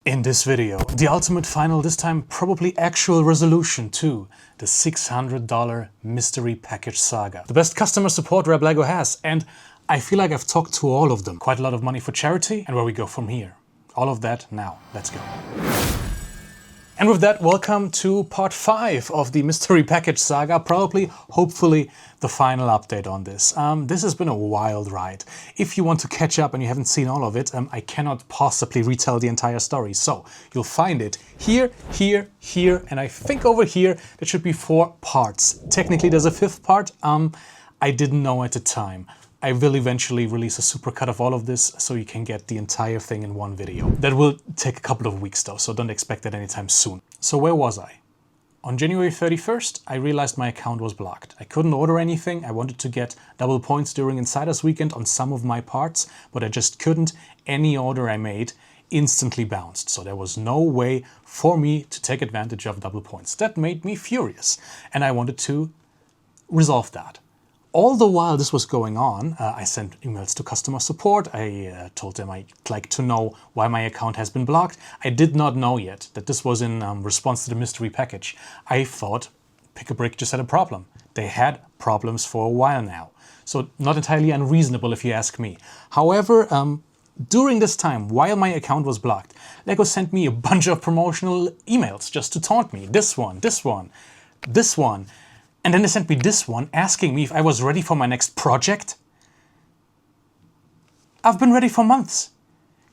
In this video, the ultimate final, this time probably actual resolution to the $600 mystery package saga. The best customer support rep LEGO has, and I feel like I've talked to all of them. Quite a lot of money for charity, and where we go from here. All of that now. Let's go. And with that, welcome to part 5 of the mystery package saga, probably, hopefully, the final update on this. This has been a wild ride. If you want to catch up and you haven't seen all of it, I cannot possibly retell the entire story. So you'll find it here, here, here, and I think over here there should be 4 parts. Technically there's a 5th part. I didn't know at the time. I will eventually release a supercut of all of this so you can get the entire thing in one video. That will take a couple of weeks though, so don't expect that anytime soon. So where was I? On January 31st, I realized my account was blocked. I couldn't order anything. I wanted to get double points during Insiders Weekend on some of my parts, but I just couldn't. Any order I made instantly bounced, so there was no way for me to take advantage of double points. That made me furious, and I wanted to resolve that. All the while this was going on, I sent emails to customer support. I told them I'd like to know why my account has been blocked. I did not know yet that this was in response to the mystery package. I thought Pick a Brick just had a problem. They had problems for a while now. So not entirely unreasonable if you ask me. However, during this time, while my account was blocked, LEGO sent me a bunch of promotional emails just to taunt me. This one, this one, this one. And then they sent me this one asking me if I was ready for my next project. I've been ready for months.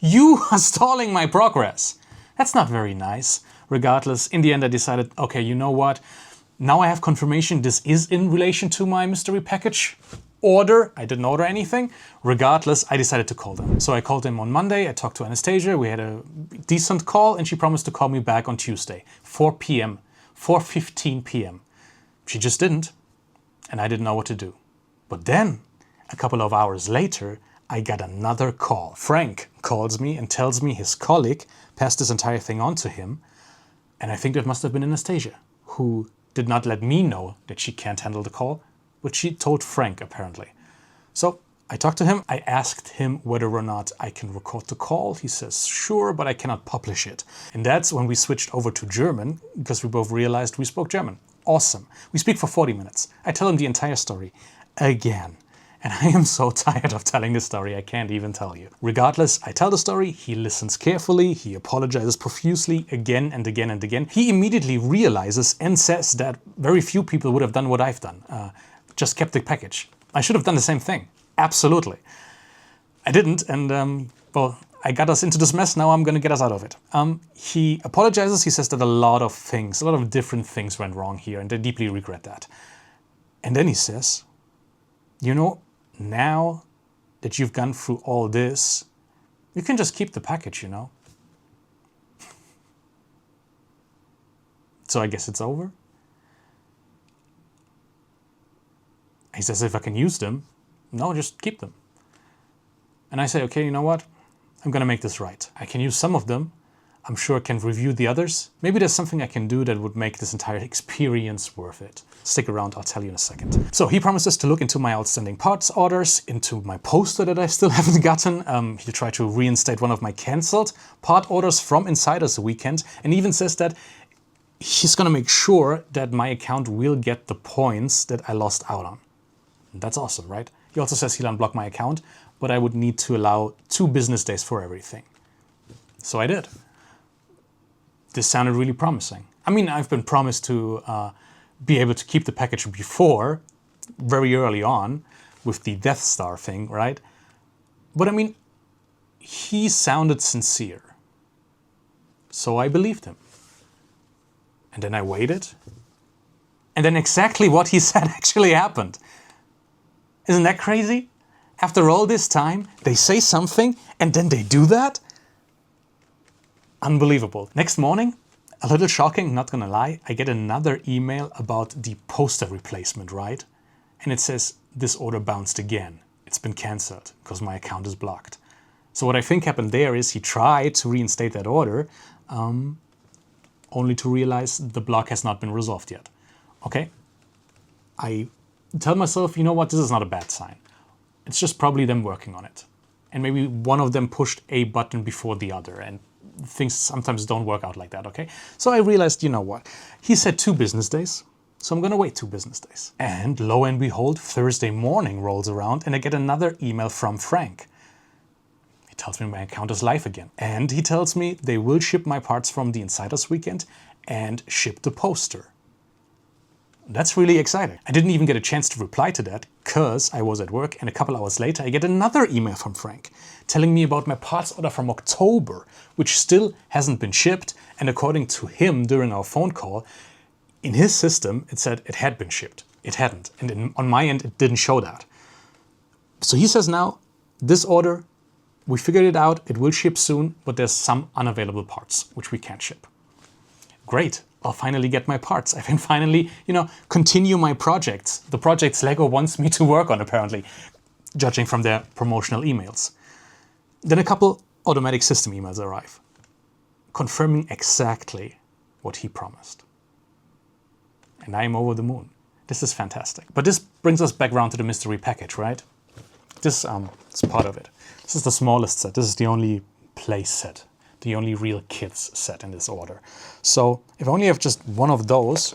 You are stalling my progress. That's not very nice. Regardless, in the end I decided, okay, you know what? Now I have confirmation this is in relation to my mystery package order. I didn't order anything. Regardless, I decided to call them. So I called them on Monday. I talked to Anastasia. We had a decent call and she promised to call me back on Tuesday, 4 p.m., 4:15 p.m. She just didn't, and I didn't know what to do. But then, a couple of hours later, I got another call. Frank calls me and tells me his colleague passed this entire thing on to him, and I think that must have been Anastasia, who did not let me know that she can't handle the call, but she told Frank, apparently. So I talked to him. I asked him whether or not I can record the call. He says, sure, but I cannot publish it. And that's when we switched over to German, because we both realized we spoke German. Awesome. We speak for 40 minutes. I tell him the entire story again. And I am so tired of telling this story, I can't even tell you. Regardless, I tell the story, he listens carefully, he apologizes profusely again and again and again. He immediately realizes and says that very few people would have done what I've done. Just kept the package. I should have done the same thing. Absolutely. I didn't, and well, I got us into this mess, now I'm gonna get us out of it. He apologizes, he says that a lot of different things went wrong here, and I deeply regret that. And then he says, you know, now that you've gone through all this, you can just keep the package, you know. So I guess it's over. He says if I can use them, no, just keep them. And I say, okay, you know what? I'm gonna make this right. I can use some of them. I'm sure I can review the others. Maybe there's something I can do that would make this entire experience worth it. Stick around, I'll tell you in a second. So he promises to look into my outstanding parts orders, into my poster that I still haven't gotten. He'll try to reinstate one of my cancelled part orders from Insiders Weekend, and even says that he's gonna make sure that my account will get the points that I lost out on. And that's awesome, right? He also says he'll unblock my account, but I would need to allow 2 business days for everything. So I did. This sounded really promising. I mean, I've been promised to be able to keep the package before, very early on, with the Death Star thing, right? But I mean, he sounded sincere. So I believed him. And then I waited. And then exactly what he said actually happened. Isn't that crazy? After all this time, they say something and then they do that? Unbelievable. Next morning, a little shocking, not gonna lie, I get another email about the poster replacement, right? And it says, this order bounced again. It's been cancelled because my account is blocked. So what I think happened there is he tried to reinstate that order, only to realize the block has not been resolved yet. Okay? I tell myself, you know what, this is not a bad sign. It's just probably them working on it. And maybe one of them pushed a button before the other, and things sometimes don't work out like that, okay? So I realized, you know what? He said 2 business days, so I'm gonna wait 2 business days. And lo and behold, Thursday morning rolls around and I get another email from Frank. He tells me my account is live again. And he tells me they will ship my parts from the Insiders Weekend and ship the poster. That's really exciting. I didn't even get a chance to reply to that because I was at work, and a couple hours later I get another email from Frank telling me about my parts order from October, which still hasn't been shipped, and according to him during our phone call, in his system it said it had been shipped. It hadn't, and on my end it didn't show that. So he says now, this order, we figured it out, it will ship soon, but there's some unavailable parts which we can't ship. Great. I'll finally get my parts. I can finally, continue my projects. The projects LEGO wants me to work on, apparently, judging from their promotional emails. Then a couple automatic system emails arrive, confirming exactly what he promised. And I'm over the moon. This is fantastic. But this brings us back around to the mystery package, right? This is part of it. This is the smallest set. This is the only play set. The only real kids set in this order. So if I only have just one of those,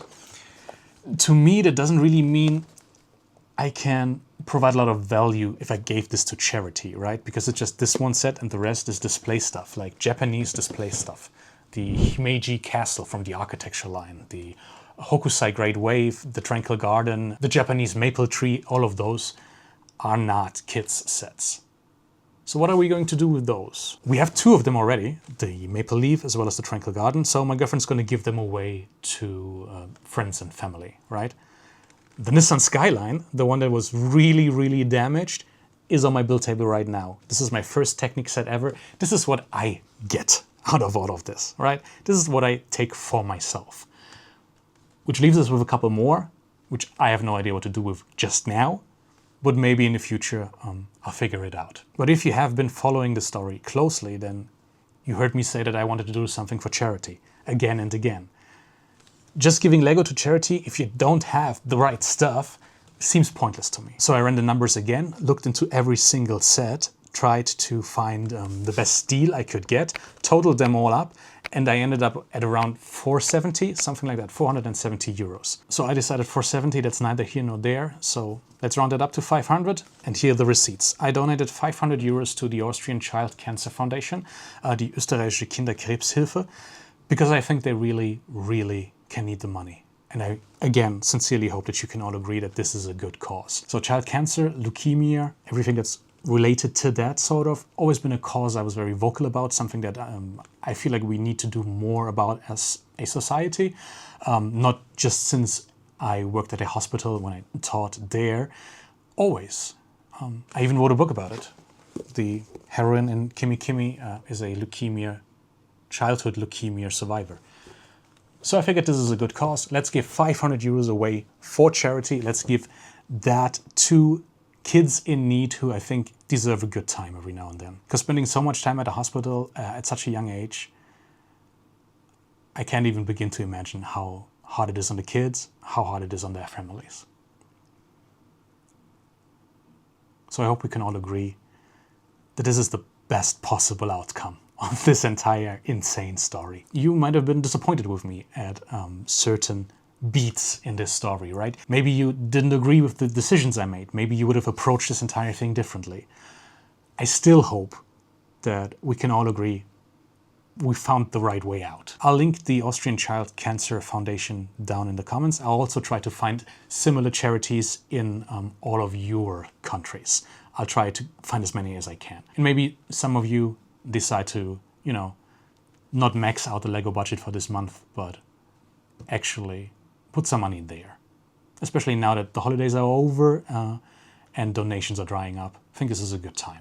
to me that doesn't really mean I can provide a lot of value if I gave this to charity, right? Because it's just this one set and the rest is display stuff, like Japanese display stuff. The Himeji Castle from the architecture line, the Hokusai Great Wave, the Tranquil Garden, the Japanese Maple Tree, all of those are not kids sets. So what are we going to do with those? We have 2 of them already, the Maple Leaf as well as the Tranquil Garden, so my girlfriend's going to give them away to friends and family, right? The Nissan Skyline, the one that was really, really damaged, is on my build table right now. This is my first Technic set ever. This is what I get out of all of this, right? This is what I take for myself. Which leaves us with a couple more, which I have no idea what to do with just now. But maybe in the future, I'll figure it out. But if you have been following the story closely, then you heard me say that I wanted to do something for charity, again and again. Just giving LEGO to charity, if you don't have the right stuff, seems pointless to me. So I ran the numbers again, looked into every single set, tried to find the best deal I could get, totaled them all up, and I ended up at around 470, something like that, 470 euros. So I decided 470, that's neither here nor there, so let's round it up to 500, and here are the receipts. I donated 500 euros to the Austrian Child Cancer Foundation, the Österreichische Kinderkrebshilfe, because I think they really, really can need the money. And I, again, sincerely hope that you can all agree that this is a good cause. So child cancer, leukemia, everything that's related to that sort of, always been a cause I was very vocal about, something that I feel like we need to do more about as a society. Not just since I worked at a hospital when I taught there, always. I even wrote a book about it. The heroine in Kimi Kimi is a childhood leukemia survivor. So I figured this is a good cause. Let's give 500 euros away for charity. Let's give that to kids in need who I think deserve a good time every now and then. Because spending so much time at a hospital at such a young age, I can't even begin to imagine how hard it is on the kids, how hard it is on their families. So I hope we can all agree that this is the best possible outcome of this entire insane story. You might have been disappointed with me at certain beats in this story, right? Maybe you didn't agree with the decisions I made. Maybe you would have approached this entire thing differently. I still hope that we can all agree we found the right way out. I'll link the Austrian Child Cancer Foundation down in the comments. I'll also try to find similar charities in all of your countries. I'll try to find as many as I can. And maybe some of you decide to, not max out the LEGO budget for this month, but actually put some money in there. Especially now that the holidays are over and donations are drying up. I think this is a good time.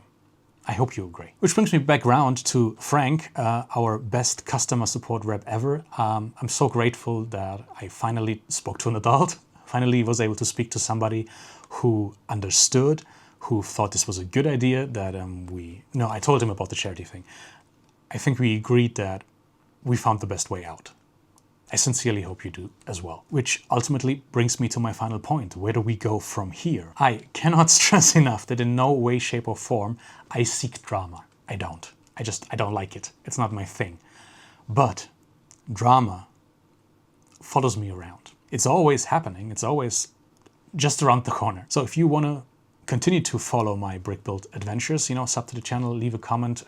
I hope you agree. Which brings me back round to Frank, our best customer support rep ever. I'm so grateful that I finally spoke to an adult, finally was able to speak to somebody who understood, who thought this was a good idea, that I told him about the charity thing. I think we agreed that we found the best way out. I sincerely hope you do as well. Which ultimately brings me to my final point. Where do we go from here? I cannot stress enough that in no way, shape or form I seek drama. I don't. I don't like it. It's not my thing. But drama follows me around. It's always happening. It's always just around the corner. So if you want to continue to follow my brick build adventures, sub to the channel, leave a comment,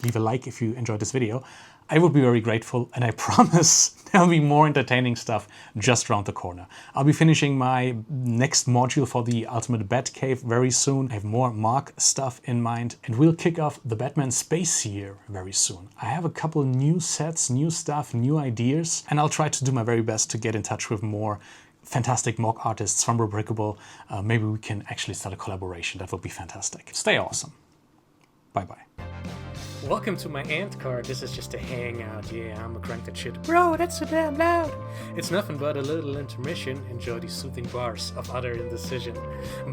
leave a like if you enjoyed this video. I would be very grateful, and I promise there'll be more entertaining stuff just around the corner. I'll be finishing my next module for the Ultimate Batcave very soon. I have more Mark stuff in mind, and we'll kick off the Batman Space Year very soon. I have a couple new sets, new stuff, new ideas, and I'll try to do my very best to get in touch with more fantastic mock artists from Rebrickable. Maybe we can actually start a collaboration. That would be fantastic. Stay awesome. Bye-bye. Welcome to my ant card. This is just a hangout. Yeah, I'm a crank that shit. Bro, that's so damn loud. It's nothing but a little intermission. Enjoy these soothing bars of utter indecision.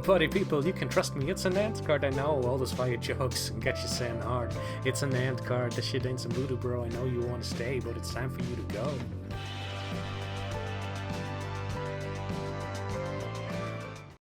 Buddy people, you can trust me. It's an ant card. I know all those fire jokes and get you saying hard. It's an ant card. This shit ain't some voodoo, bro. I know you want to stay, but it's time for you to go.